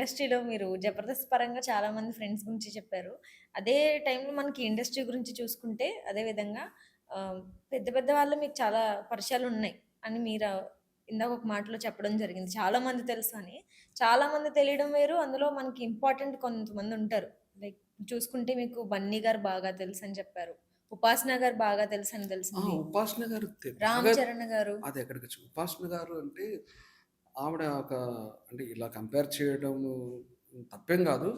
ఇండస్ట్రీలో మీరు 'జబర్దస్త్' పరంగా చాలామంది ఫ్రెండ్స్ గురించి చెప్పారు. అదే టైంలో మనకి ఇండస్ట్రీ గురించి చూసుకుంటే అదే విధంగా పెద్ద పెద్ద వాళ్ళు మీకు చాలా పరిచయాలున్నాయి అని మీరు ఇందాక ఒక మాటలో చెప్పడం జరిగింది. చాలామంది తెలుసు అని. చాలామంది తెలియడం వేరు. అందులో మనకి ఇంపార్టెంట్ కొంతమందుంటారు. లైక్ చూసుకుంటే మీకు బన్నీ గారు బాగా తెలుసని చెప్పారు. ఉపాసన గారు బాగా తెలుసని తెలిసింది. ఉపాసన గారు రామ్ బాగా చరణ్ గారు. అది ఎక్కడికొచ్చు. ఉపాసన గారు అంటే ఆవిడ ఒక అంటే ఇలా కంపేర్ చేయడం తప్పేం గాదు.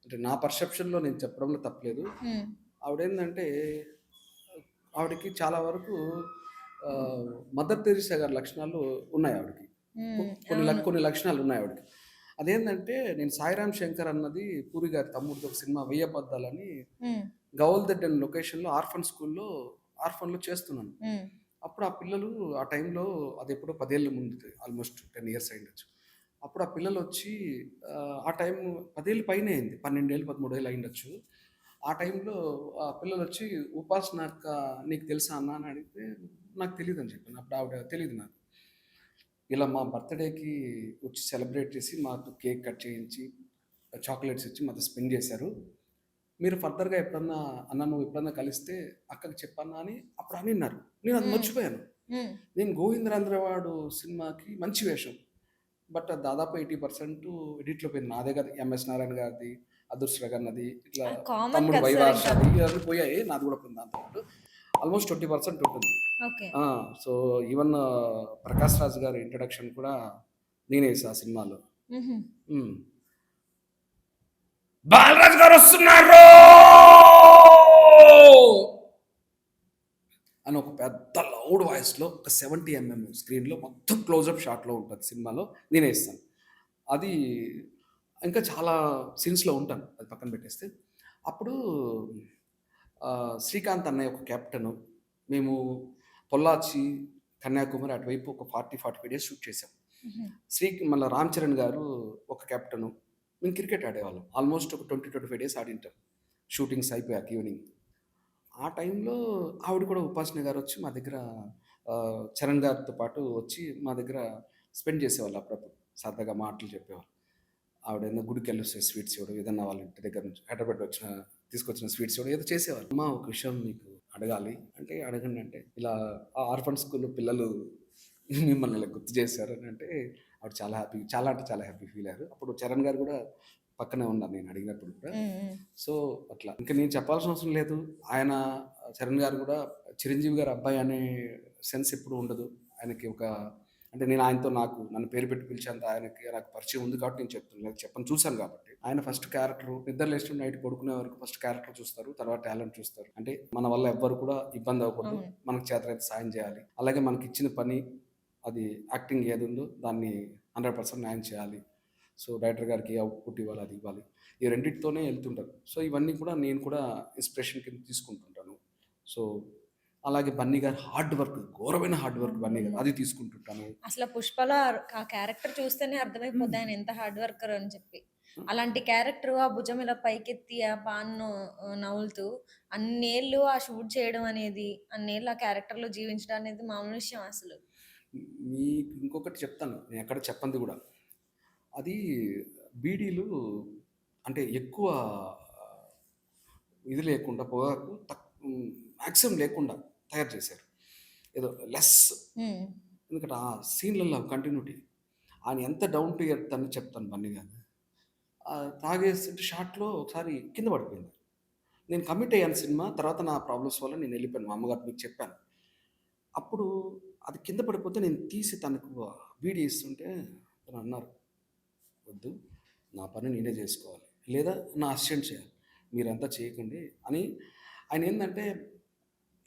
అంటే నా పర్సెప్షన్‌లో నేను చెప్పడంలో తప్పులేదు. హ్మ్. ఆవిడేందంటే ఆవిడకి చాలా వరకు ఆహ్, మదర్ తెరీసా గారి లక్షణాలు ఉన్నాయి ఆవిడకి. హ్మ్. కొన్ని అవును. కొన్ని లక్షణాలున్నాయి ఆవిడకి. అదేందంటే నేను 'సాయిరామ్ శంకర్' అన్నది పూరి గారి తమ్ముడిది ఒక సినిమా 'వెయ్యి అబద్ధాలని' హ్మ్. గౌల్దెడ్ అనే లొకేషన్‌లో ఆర్ఫన్‌లో చేస్తున్నాను. హ్మ్. అప్పుడు ఆ పిల్లలు ఆ టైంలో అదెప్పుడో 10 ఏళ్ల ముందుది. ఆల్‌మోస్ట్ 10 ఇయర్స్ అయ్యుండొచ్చు. అప్పుడు ఆ పిల్లలొచ్చి ఆ టైం 10 ఏళ్ళు పైనే అయింది. 12 ఏళ్ళు, 13 ఏళ్ళు అయ్యుండొచ్చు. ఆ టైంలో ఆ పిల్లలొచ్చి "ఉపాసన అక్క నీకు తెలుసా అన్న?" అని అడిగితే నాకు తెలీదని చెప్పాను. అప్పుడు ఆవిడ తెలీదు నాకు. ఇలా మా బర్త్‌డేకి వచ్చి సెలబ్రేట్ చేసి మాకు కేక్ కట్ చేయించి, చాక్లెట్స్ ఇచ్చి మాతో స్పెండ్ చేశారు. మీరు ఫర్దర్‌గా ఎప్పుడన్నా అన్న నువ్వు ఎప్పుడన్నా కలిస్తే అక్కకి చెప్పన్నా అని అప్పుడు అనిన్నారు. నేనది హ్మ్. మర్చిపోయాను. హ్మ్. నేను 'గోవిందరాంధ్రవాడు' సినిమాకి మంచి వేషం. బట్ అది దాదాపు 80% ఎడిట్‌లో పోయింది. నాదే కాదు ఎంఎస్ నారాయణ గారిది, అదృష్టగన్నది, ఇట్లా అది కామన్ తమ్ముడు కదా సార్ ఇంకా వైవార్షది అది. ఇవన్నీ పోయాయి. నాది కూడా పోయింది దాంతో పాటు. ఆల్మోస్ట్ 20% ఉంటుంది. ఓకే. ఆ! సో, ఈవెన్ 'ప్రకాష్ రాజ్' గారి ఇంట్రడక్షన్ కూడా నేనే చేశా ఆ సినిమాలో. హుహు. హ్మ్. 'బాలరాజు గారొస్తున్నారు' అని ఒక పెద్ద లౌడ్ వాయిస్‌లో ఒక 70 స్క్రీన్‌లో మొత్తం క్లోజప్ షాట్‌లో ఉంటది సినిమాలో. నేనే ఇస్తాను. అది ఇంకా చాలా సీన్స్‌లో ఉంటాను. అది పక్కన పెట్టేస్తే. అప్పుడు 'శ్రీకాంత్' అన్నయ్య ఒక కెప్టెను. మేము పొల్లాచి, కన్యాకుమారి అటువైపు ఒక 40, 45 డేస్ షూట్ చేసాం. హుహు. మళ్ళా 'రామ్ చరణ్' గారు ఒక కెప్టెను. మేము క్రికెట్ ఆడేవాళ్ళం. ఆల్మోస్ట్ ఒక 20, 25 డేస్ ఆడింటాం. షూటింగ్స్ అయిపోయాక ఈవెనింగ్. ఆ టైంలో ఆవిడ కూడా ఉపాసన గారొచ్చి మా దగ్గర చరణ్ గారితో పాటు వచ్చి మా దగ్గర స్పెండ్ చేసేవాళ్ళు అప్పుడప్పుడు. సరదాగా మాటలు చెప్పేవాళ్ళు. ఆవిడేమో గుడికెళ్ళొస్తే స్వీట్స్ ఇవ్వడం, ఏదన్నా వాళ్ళ ఇంటి దగ్గర నుంచి హైదరాబాద్ తీసుకొచ్చిన స్వీట్స్ ఇవ్వడం ఏదో చేసేవాళ్ళు. అమ్మా ఒక విషయం మీకు అడగాలి అంటే, అడగండి అంటే, ఇలా ఆ ఆర్ఫన్ స్కూల్‌లో పిల్లలు మిమ్మల్ని ఇలా గుర్తు చేశారు అని అంటే, ఆవిడ చాలా హ్యాపీ చాలా అంటే చాలా హ్యాపీ ఫీల్ అయ్యారు. అప్పుడు చరణ్ గారు కూడా పక్కనే ఉన్నారు నేను అడిగినప్పుడు కూడా. హ్మ్. హ్మ్. సో, అట్లా. ఇంక నేను చెప్పాల్సిన అవసరం లేదు. ఆయన చరణ్ గారు గూడా చిరంజీవి గారి అబ్బాయి అనే సెన్స్ ఎప్పుడు ఉండదు. ఆయనకి ఒక అంటే నేను ఆయనతో నన్ను పేరు పెట్టి పిలిచేంత ఆయనకి నాకు పరిచయం ఉంది కాబట్టి నేను చెప్తున్నా. లేదా చెప్పను చూసాను కాబట్టి. ఆయన ఫస్ట్ క్యారెక్టరు నిద్ర లేచి నైట్ పడుకునే వరకు ఫస్ట్ క్యారెక్టర్ చూస్తారు. తర్వాత టాలెంట్ చూస్తారు. అంటే మన వల్ల ఎవ్వరు కూడా ఇబ్బంది అవ్వకూడదు. అవును. మనకు చేతనైతే సాయం చేయాలి. అలాగే మనకిచ్చిన పని అది యాక్టింగ్ ఏదుందో దాన్ని 100% న్యాయం చేయాలి. సో, డైరెక్టర్ గారికి ఏ అవుట్‌పుట్ ఇవ్వాలి, అది ఇవ్వాలి. ఈ రెండిటితోనే ఎళ్తుంటారు. సో, ఇవన్నీ కూడా నేను కూడా ఇన్‌స్పిరేషన్ కింద తీసుకుంటుంటాను. సో, అలాగే బన్నీ గారి హార్డ్ వర్క్, ఘోరమైన హార్డ్ వర్క్ బన్నీ గారు. అమ్మో! అది తీసుకుంటుంటాను. అసల 'పుష్పలో' ఆ క్యారెక్టర్ చూస్తేనే హ్మ్. అర్థమైపోద్ది ఆయన ఎంత హార్డ్ వర్కర్ అని చెప్పి. హ్మ్. అలాంటి క్యారెక్టర్ ఆ భుజం ఇలా పైకెత్తి ఆ పాన్ను నములుతూ అన్నేళ్ళు ఆ షూట్ చేయడం అనేది, అన్నేళ్ళు ఆ క్యారెక్టర్‌లో జీవించడం అనేది మామూలు విషయం అసలు. మీకు ఇంకొకటి చెప్తాను. నేనెక్కడ చెప్పంది గూడా. అది బీడీలు అంటే ఎక్కువ ఇది లేకుండా పొగాకు మాక్సిమం లేకుండా తయారు చేశారు. ఏదో లెస్ హ్మ్. ఎందుకంటే ఆ సీన్‌లలో కంటిన్యూటీ. ఆయన ఎంత డౌన్ టు ఎర్త్ అని చెప్తాను బన్నీ గారిని. తాగేస్తుంటే షాట్‌లో ఒకసారి కింద పడిపోయింది. నేను కమిట్ అయ్యాను సినిమా. తర్వాత నా ప్రాబ్లమ్స్ వల్ల నేనెళ్ళిపోయాను. మా అమ్మగారికి మీకు చెప్పాను. అప్పుడు అది కింద పడిపోతే నేను తీసి తనకు వీడియో ఇస్తుంటే తనన్నారు, "వద్దు. నా పని నేనే జేసుకోవాలి. లేదా నా అసిస్టెంట్ చేయాలి. మీరంతా చేయకండి" అని ఆయనేందంటే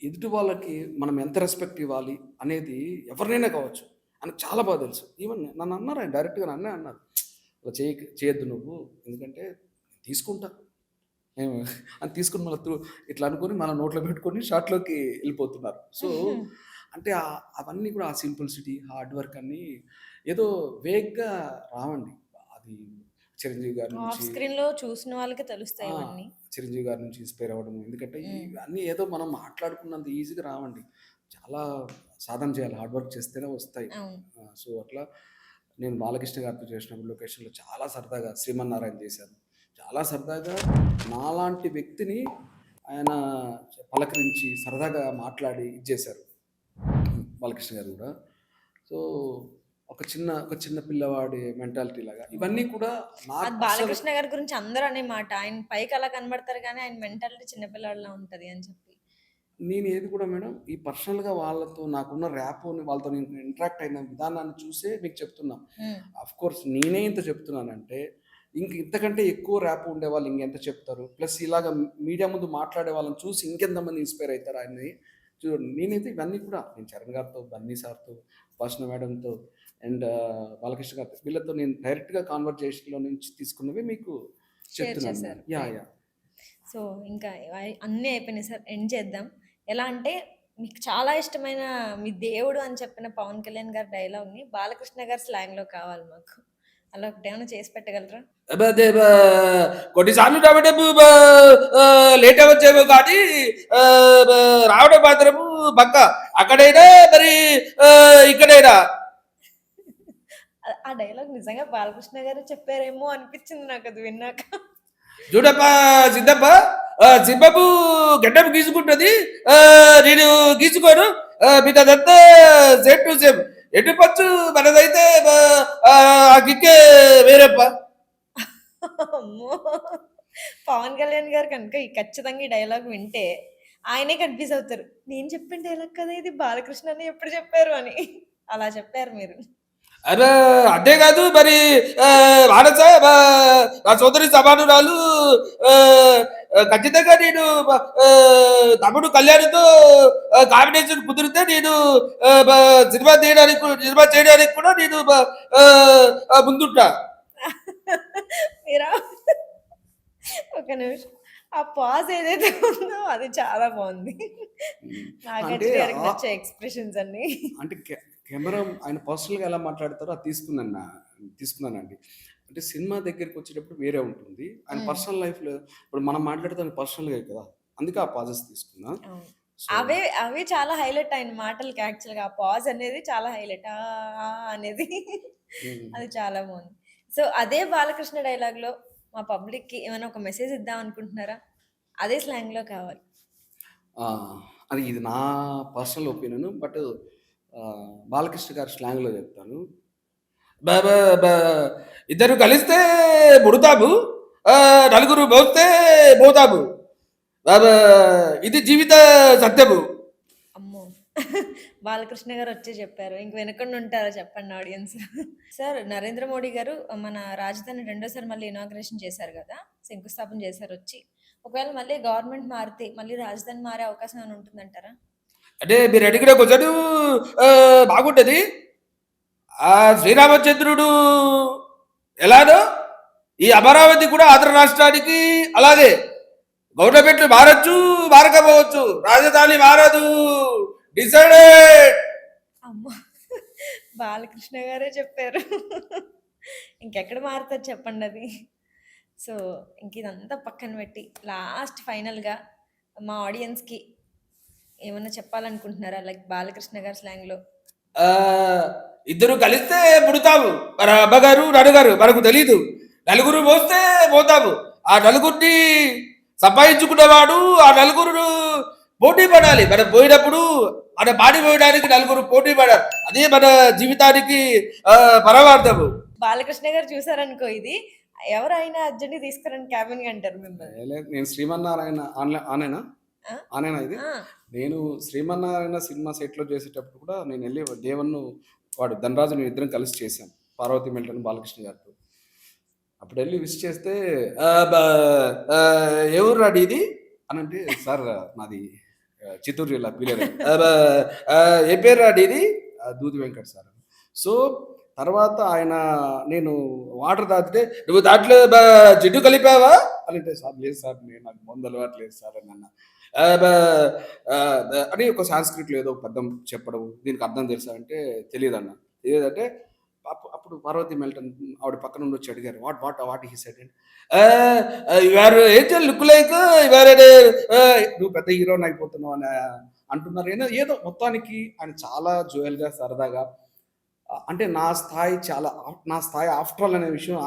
ఎదుటి వాళ్ళకి మనం ఎంత రెస్పెక్ట్ ఇవ్వాలి అనేది ఎవరినైనా కావచ్చు. ఆయనకు చాలా బాగా తెలుసు. ఈవెన్ నన్నన్నారు ఆయన డైరెక్ట్‌గా నన్నే అన్నారు. "అలా చేయొద్దు నువ్వు. ఎందుకంటే తీసుకుంటా. మేము" అని తీసుకొని మళ్ళా ఇట్లా అనుకోని మన నోట్లో పెట్టుకొని షాట్‌లోకి ఎళ్ళిపోతున్నారు. సో, అంటే అవన్నీ కూడా ఆ సింప్లిసిటీ, హార్డ్ వర్క్ అన్నీ ఏదో వేగ్‌గా రావండి. అది చిరంజీవి గారి ఆఫ్ నుంచి స్క్రీన్‌లో చూసిన వాళ్ళకే ఆ! తెలుస్తాయి ఇవన్నీ. చిరంజీవి గారి నుంచి ఇన్‌స్పైర్ అవ్వడం. ఎందుకంటే హ్మ్. ఇవన్నీ ఏదో మనం మాట్లాడుకున్నంత ఈజీగా రావండి. చాలా సాధన చేయాలి. హార్డ్ వర్క్ చేస్తేనే వస్తాయి. అవును. సో, అట్లా నేను బాలకృష్ణ గారితో చేసినప్పుడు లొకేషన్‌లో చాలా సరదాగా 'శ్రీమన్నారాయణ' చేశాను. చాలా సరదాగా నాలాంటి వ్యక్తిని ఆయన పలకరించి, సరదాగా మాట్లాడి ఇది చేశారు. బాలకృష్ణ గారు గూడా. సో, ఒక చిన్న పిల్లవాడి మెంటాలిటీ లాగా ఇవన్నీ కూడా అది నాకు అస్సలు బాలకృష్ణ గారి గురించి అందరూ అనే మాట. ఆయన పైకి అలా కనబడతారు గానీ, ఆయన మెంటాలిటీ చిన్న పిల్లాడిలా ఉంటది అని చెప్పి. నేను ఏది కూడా మేడం ఈ పర్సనల్‌గా వాళ్ళతో నాకున్న ర్యాపోని వాళ్ళతో నేను ఇంటరాక్ట్ అయిన విధానాన్ని చూసే మీకు చెప్తున్నా. హ్మ్. ఆఫ్‌కోర్స్ నేనే ఇంత చెప్తున్నానంటే, ఇంతకంటే ఎక్కువ ర్యాప్ ఉండేవాళ్ళు ఇంకెంత చెప్తారు. ప్లస్ ఇలాగ మీడియా ముందు మాట్లాడే వాళ్ళని చూసి ఇంకెంతమంది ఇన్‌స్పైర్ అయితారు ఆయన్ని. చూడండి నేనైతే ఇవన్నీ కూడా నేను చరణ్ గారితో, బన్నీ సార్‌తో, ఉపాసన మేడంతో అండ్ బాలకృష్ణ గారితో వీళ్ళతో నేను డైరెక్ట్‌గా కాన్వర్జేషన్‌లో నుంచి తీసుకున్నవి మీకు షేర్ చెప్తున్నాను చేశారు. Madam. Yeah! Right. Yeah! So, ఇంకా అన్నీ అయిపోయినాయి సార్. ఎండ్ చేద్దాం. ఎలా అంటే, మీకు చాలా ఇష్టమైన మీ దేవుడు అని చెప్పిన 'పవన్ కళ్యాణ్' గారి డైలాగ్‌ని బాలకృష్ణ గారి స్లాంగ్‌లో కావాలి మాకు. అలా ఒకటేమైనా చేసి పెట్టగలరా? అదే కొన్నిసార్లు రావడము లేట్ అవ్వచ్చేమో కానీ రావడం మాత్రము పక్క అక్కడైనా మరి ఇక్కడైనా ఆ డైలాగ్ నిజంగా బాలకృష్ణ గారే చెప్పారేమో అనిపించింది నాకది విన్నాక. చూడప్ప సిద్ధప్ప సింహపు గడ్డం గీసుకుంటుంది నేను గీసుకోను మీదంతా సేమ్ టు సేమ్ ఎటు పచ్చు మనదైతే ఆ కిక్కే వేరేప్ప. అమ్మో! పవన్ కళ్యాణ్ గారు కనుక ఖచ్చితంగా ఈ డైలాగ్ వింటే ఆయనే కన్‌ఫ్యూజ్ అవుతారు. నేను చెప్పిన డైలాగ్ కదా ఇది బాలకృష్ణనే ఎప్పుడు చెప్పారు అని. అలా చెప్పారు మీరు. అరే అంతేకాదు మరి మానస నా సోదరి సమానురాలు ఆ, ఖచ్చితంగా నేను తమ్ముడు కళ్యాణ్తో కాంబినేషన్ కుదిరితే నేను సినిమా చేయడానికి కూడా నేను ముందుంటా. మీరా ఒక నిమిషం. ఆ పాజ్ ఏదైతే ఉందో అది చాలా బావుంది. అంటే 'నాగార్జున' గారికి ఆ- నచ్చే ఎక్స్‌ప్రెషన్స్ అన్నీ. అంటే కెమెరా ఆయన పర్సనల్గా ఎలా మాట్లాడతారో అది తీసుకున్నానండి. అంటే సినిమా దగ్గరికి వచ్చేటప్పుడు వేరే ఉంటుంది. ఆయన హ్మ్. పర్సనల్ లైఫ్‌లో ఇప్పుడు మనం మాట్లాడుతున్నది పర్సనల్‌గా కదా! అందుకే ఆ పాజెస్ తీసుకున్నా. అవును. సో అవే చాలా హైలైట్ ఆయన మాటలకి యాక్చువల్‌గా. ఆ పాజ్ అనేది చాలా హైలైట్. అనేది. హ్మ్. అది చాలా బావుంది. సో, అదే బాలకృష్ణ డైలాగ్‌లో మా పబ్లిక్‌కి ఏమైనా ఒక మెసేజ్ ఇద్దాం అనుకుంటున్నారా? అదే స్లాంగ్‌లో కావాలి. ఆ! ఇది నా పర్సనల్ ఒపీనియన్. బట్ బాలకృష్ణ గారి స్లాంగ్‌లో చెప్తాను. బ బ బ ఇద్దరు కలిస్తే ముడతాము. నలుగురు మోస్తే మోతాము. బ బ ఇది జీవిత సత్యము. అమ్మో! బాలకృష్ణ గారు వచ్చి చెప్పారు. ఇంక వినకుండా ఉంటారా చెప్పండి ఆడియన్స్. సార్ నరేంద్ర మోడీ గారు మన రాజధాని రెండోసారి మళ్ళీ ఇనాగ్రేషన్ చేశారు గదా! శంకుస్థాపన చేశారు వచ్చి. ఒకవేళ మళ్ళీ గవర్నమెంట్ మారితే మళ్ళీ రాజధాని మారే అవకాశం ఏమైనా ఉంటుందంటారా? అంటే మీరు అడిగిన క్వెషన్ బాగుంటది. శ్రీరామచంద్రుడు ఎలానో ఈ అమరావతి కూడా ఆంధ్ర రాష్ట్రానికి అలాగే గవర్నమెంట్లు మారచ్చు, మారకపోవచ్చు. రాజధాని మారదు. డిసైడెడ్. అమ్మో! బాలకృష్ణ గారే చెప్పారు. ఇంకెక్కడ మారుతది చెప్పండది. సో, ఇంక ఇదంతా పక్కన పెట్టి లాస్ట్ ఫైనల్‌గా మా ఆడియన్స్‌కి ఏమన్నా చెప్పాలనుకుంటున్నారా? లైక్ బాలకృష్ణ గారి స్లాంగ్‌లో? ఆ, ఇద్దరు కలిస్తే పుడతాము. మన అమ్మగారు నాన్నగారు మనకు తెలీదు. నలుగురు మోస్తే పోతాము. ఆ నలుగురిని సంపాదించుకున్నవాడు ఆ నలుగురు పోటీ పడాలి. మనం పోయినప్పుడు మన బాడీ పోయడానికి నలుగురు పోటీ పడాలి. అదే మన జీవితానికి పరమార్థము. బాలకృష్ణ గారు చూసారనుకో ఇది, ఎవరైనా అర్జెంట్‌గా తీసుకురండి క్యాబిన్‌కి అంటారు మిమ్మల్ని. నేను శ్రీమన్నారాయణ ఆనేనా ఆ! ఆనేనా ఇది ఆ! నేను శ్రీమన్నారాయణ సినిమా సెట్లో చేసేటప్పుడు కూడా నేను వెళ్ళి దేవన్ను వాడు ధనరాజు నేను ఇద్దరం కలిసి చేశాం. పార్వతి మిల్టన్ బాలకృష్ణ గారితో. అప్పుడు వెళ్ళి విష్ చేస్తే "ఆ, ఆ, ఏ ఊరు రాడి ఇది అని అంటే సార్ నాది చిత్తూరు జిల్లా పీలేరు ఏ పేరు రాడి ఇది దూది వెంకట్ సార్. సో తర్వాత ఆయన నేను వాటర్ తాగితే నువ్వు దాంట్లో జిడ్డు కలిపావా అని అంటే సార్ లేదు సార్ నేను నాకు మందు అలవాటు లేదు సార్ అని అన్న అని ఒక సాంస్క్రిట్లో ఏదో ఒక పదం చెప్పడం దీనికి అర్థం తెలుసా అంటే తెలియదు అన్న. తెలియదంటే అప్పుడు పార్వతి మెల్టన్ ఆవిడ పక్కన నుండి వచ్చి అడిగారు what what what he said ఇవారు ఏంటో లుక్ లైక్ ఇవారు నువ్వు పెద్ద హీరోని అయిపోతున్నావు అని అంటున్నారు. ఏదో ఏదో మొత్తానికి ఆయన చాలా జోయల్గా సరదాగా అంటే నా స్థాయి ఆఫ్టర్ ఆల్ అనే విషయం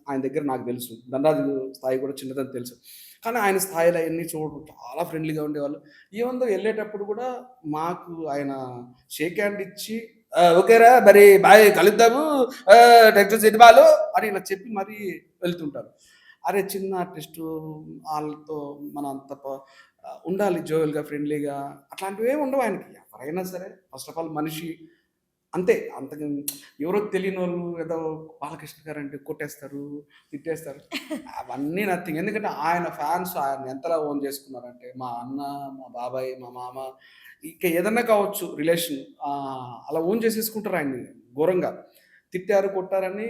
ఆయన దగ్గర నాకు తెలుసు. ధనరాజు స్థాయి కూడా చిన్నదని తెలుసు. కానీ ఆయన స్థాయిలో అయన్నీ చూడడం చాలా ఫ్రెండ్లీగా ఉండేవాళ్ళు. ఈవెన్ దో ఎళ్ళేటప్పుడు కూడా మాకు ఆయన షేక్ హ్యాండ్ ఇచ్చి ఓకేరా మరి బాయ్ కలుద్దాము నెక్స్ట్ సినిమాలో అని ఇలా చెప్పి మరీ వెళ్తుంటారు. అరే చిన్న ఆర్టిస్టు ఆళ్ళతో మనం అంత ఉండాలి జోవియల్‌గా, ఫ్రెండ్లీగా అట్లాంటివేమి ఉండవు ఆయనకి. ఎవరైనా సరే ఫస్ట్ ఆఫ్ ఆల్ మనిషి అంతే. అంతకు ఎవరో తెలియనోళ్ళు ఏదో బాలకృష్ణ గారంటే కొట్టేస్తారు, తిట్టేస్తారు. అవన్నీ నథింగ్. ఎందుకంటే ఆయన ఫ్యాన్స్ ఆయన్ని ఎంతలా ఓన్ చేసుకున్నారంటే, మా అన్న, మా బాబాయ్, మా మామ ఇక ఏదన్నా కావచ్చు రిలేషన్ అలా ఓన్ చేసేసుకుంటారు ఆయన్ని ఘోరంగా. తిట్టారు, కొట్టారని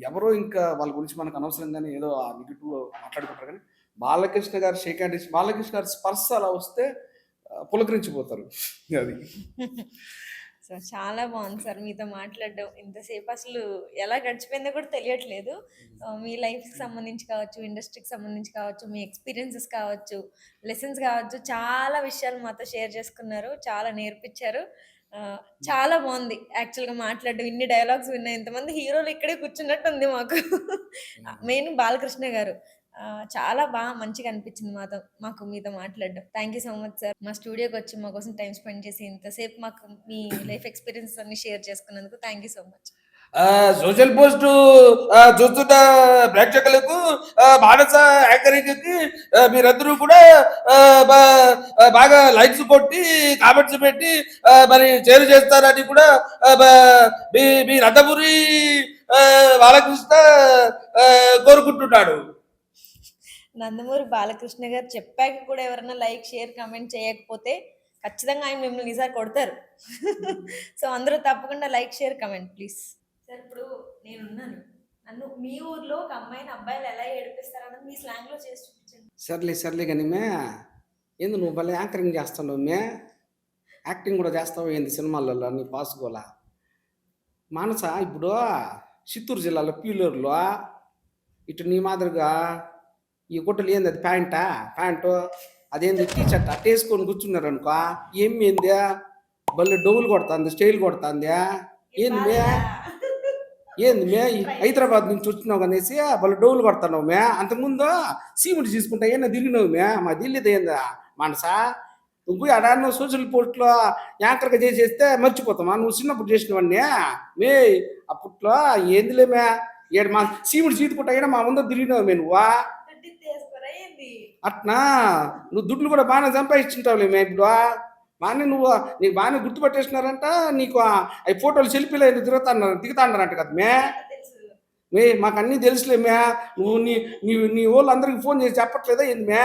ఎవరో ఇంకా వాళ్ళ గురించి మనకు అనవసరం గాని ఏదో ఆ నెగెటివ్ మాట్లాడుకుంటారు గానీ, బాలకృష్ణ గారు షేక్ హ్యాండ్ ఇచ్చి బాలకృష్ణ గారి స్పర్శ అలా వస్తే పులకరించిపోతారు. అది. సో, చాలా బాగుంది సార్ మీతో మాట్లాడడం. ఇంతసేపు అసలు ఎలా గడిచిపోయిందో కూడా తెలియట్లేదు. మీ లైఫ్‌కి సంబంధించి కావచ్చు, ఇండస్ట్రీకి సంబంధించి కావచ్చు, మీ ఎక్స్‌పీరియన్సెస్ కావచ్చు, లెసన్స్ కావచ్చు, చాలా విషయాలు మాతో షేర్ చేసుకున్నారు. చాలా నేర్పించారు. ఆహ్, చాలా బాగుంది యాక్చువల్‌గా మాట్లాడడం. ఇన్ని డైలాగ్స్ విన్నా. ఇంతమంది హీరోలు ఇక్కడే కూర్చున్నట్టుంది మాకు. మెయిన్ బాలకృష్ణ గారు. చాలా మంచిగా అనిపించింది మాకు మీతో మాట్లాడడం. Thank you so much sir. మా స్టూడియోకొచ్చి మా కోసం టైమ్ స్పెండ్ చేసి ఇంతసేపు మాకు మీ లైఫ్ ఎక్స్‌పీరియన్సెస్ అన్ని షేర్ చేసుకున్నందుకు thank you so much. Social post చూస్తున్న ప్రేక్షకులకు మానస యాంకరింగ్‌కి మీరందరూ కూడా బాగా లైక్స్ కొట్టి, కామెంట్స్ పెట్టి మరి షేర్ చేస్తారని కూడా మీ నందమూరి బాలకృష్ణ కోరుకుంటున్నాడు. నందమూరి బాలకృష్ణ గారు చెప్పాక కూడా ఎవరైనా లైక్, షేర్, కామెంట్ చేయకపోతే ఖచ్చితంగా ఆయన మిమ్మల్ని ఈసారి కొడతారు. సో, అందరూ తప్పకుండా like, share, comment please. Sir ఇప్పుడు నేనున్నాను. నన్ను మీ ఊర్లో ఒక అమ్మాయిని అబ్బాయిలు ఎలా ఏడిపిస్తారన్నది మీ స్లాంగ్‌లో చేసి చూపించండి. సర్లే కానీ ఏంది నువ్వు భలే యాంకరింగ్ చేస్తున్నావు యాక్టింగ్ కూడా చేస్తావు ఏంది సినిమాలలో నీ పాసుకోలా మానస ఇప్పుడు చిత్తూరు జిల్లాలో పీలూరులో ఇటు నీ మాదిరిగా ఈ గుట్టలు ఏంది అది ప్యాంటు అదేంది టీ షర్ట్ అట్ట వేసుకొని కూర్చున్నారు అనుకో ఏంది భలే డోవులు కొడుతుంది స్టైల్ కొడుతుంది ఏంది ఈ హైదరాబాద్ నుంచి వచ్చినావు అనేసి భలే డోవులు కొడుతున్నావు అంతకుముందు సీముడి తీసుకుంటా ఏమన్నా తిరిగినావు మా ఢిల్లీది ఏందా మానస నువ్వు అడాన్న సోషల్ పోస్ట్లో యాంకర్గా చేసేస్తే మర్చిపోతామా నువ్వు చిన్నప్పుడు చేసినవన్నీ అప్పట్లో ఏందిలే ఏడు మా సీముడు చీతుకుంటా అయినా మా ముందు తిరిగినావు నువ్వా అట్నా నువ్వు దుడ్లు కూడా బాగానే సంపాదించుంటావులే ఇప్పుడు బాగానే నీకు బాగానే గుర్తుపట్టేసినారంట నీకు అవి ఫోటోలు సెల్ఫీలు దిగుతాన్నారంట కదా మాకు అన్నీ తెలుసులే నువ్వు నీ వాళ్ళు అందరికి ఫోన్ చేసి చెప్పట్లేదా ఏంది